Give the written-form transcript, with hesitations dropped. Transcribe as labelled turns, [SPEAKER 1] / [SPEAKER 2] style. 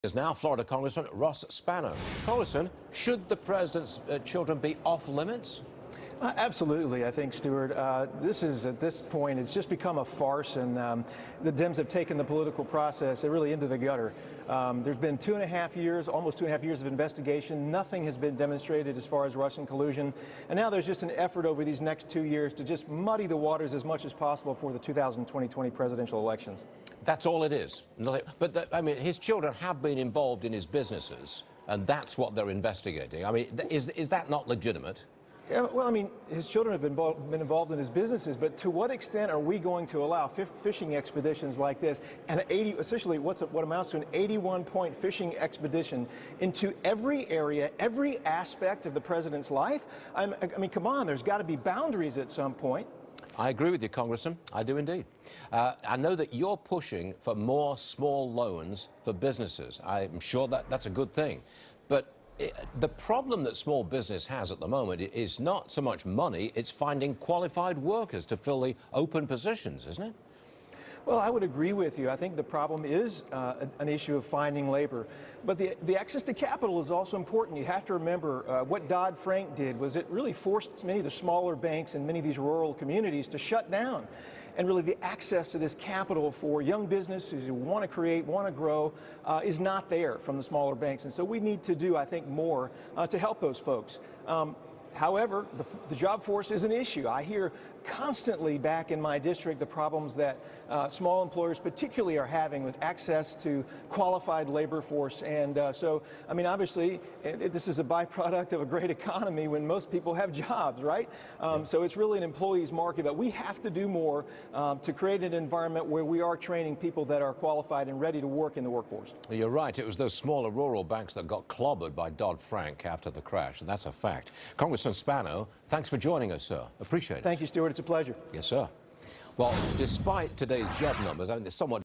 [SPEAKER 1] Is now Florida Congressman Ross Spano. Congressman, should the president's children be off limits?
[SPEAKER 2] Absolutely, I think, Stuart. This is, at this point, it's just become a farce, and the Dems have taken the political process really into the gutter. There's been 2.5 years, almost 2.5 years of investigation. Nothing has been demonstrated as far as Russian collusion, and now there's just an effort over these next 2 years to just muddy the waters as much as possible for the 2020 presidential elections.
[SPEAKER 1] That's all it is. But I mean, his children have been involved in his businesses, and that's what they're investigating. I mean, is that not legitimate?
[SPEAKER 2] Yeah, well, I mean, his children have been involved in his businesses, but to what extent are we going to allow fishing expeditions like this, and essentially what amounts to an 81-point fishing expedition into every area, every aspect of the president's life? I mean, come on, there's got to be boundaries at some point.
[SPEAKER 1] I agree with you, Congressman. I do indeed. I know that you're pushing for more small loans for businesses. I'm sure that's a good thing. But the problem that small business has at the moment is not so much money, it's finding qualified workers to fill the open positions, isn't it?
[SPEAKER 2] Well, I would agree with you. I think the problem is an issue of finding labor. But the access to capital is also important. You have to remember what Dodd-Frank did was it really forced many of the smaller banks in many of these rural communities to shut down. And really the access to this capital for young businesses who want to create, want to grow, is not there from the smaller banks. And so we need to do, I think, more to help those folks. However, the job force is an issue. I hear constantly back in my district the problems that small employers particularly are having with access to qualified labor force. And so, I mean, obviously, this is a byproduct of a great economy when most people have jobs, right? So it's really an employee's market, but we have to do more to create an environment where we are training people that are qualified and ready to work in the workforce.
[SPEAKER 1] You're right. It was those smaller rural banks that got clobbered by Dodd-Frank after the crash, and that's a fact. Congressman Spano, thanks for joining us, sir. Appreciate it.
[SPEAKER 2] Thank you, Stuart. It's a pleasure.
[SPEAKER 1] Yes, sir. Well, despite today's job numbers, I mean, they're somewhat